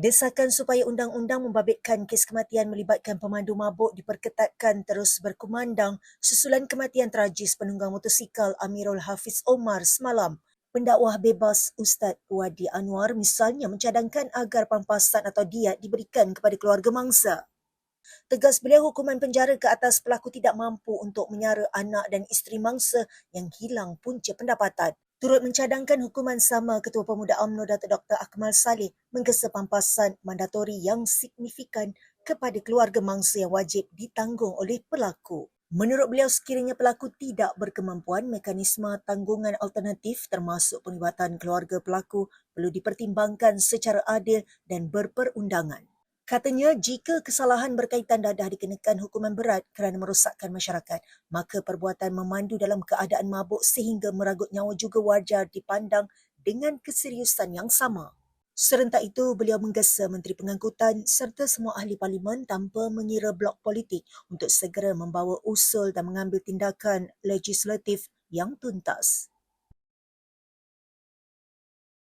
Desakan supaya undang-undang membabitkan kes kematian melibatkan pemandu mabuk diperketatkan terus berkumandang susulan kematian tragis penunggang motosikal Amirul Hafiz Omar semalam. Pendakwah bebas Ustaz Wadi Anwar misalnya mencadangkan agar pampasan atau diat diberikan kepada keluarga mangsa. Tegas beliau, hukuman penjara ke atas pelaku tidak mampu untuk menyara anak dan isteri mangsa yang hilang punca pendapatan. Turut mencadangkan hukuman sama, Ketua Pemuda UMNO Datuk Dr. Akmal Saleh menggesa pampasan mandatori yang signifikan kepada keluarga mangsa yang wajib ditanggung oleh pelaku. Menurut beliau, sekiranya pelaku tidak berkemampuan, mekanisme tanggungan alternatif termasuk penglibatan keluarga pelaku perlu dipertimbangkan secara adil dan berperundangan. Katanya, jika kesalahan berkaitan dadah dikenakan hukuman berat kerana merosakkan masyarakat, maka perbuatan memandu dalam keadaan mabuk sehingga meragut nyawa juga wajar dipandang dengan keseriusan yang sama. Serentak itu, beliau menggesa Menteri Pengangkutan serta semua ahli parlimen tanpa mengira blok politik untuk segera membawa usul dan mengambil tindakan legislatif yang tuntas.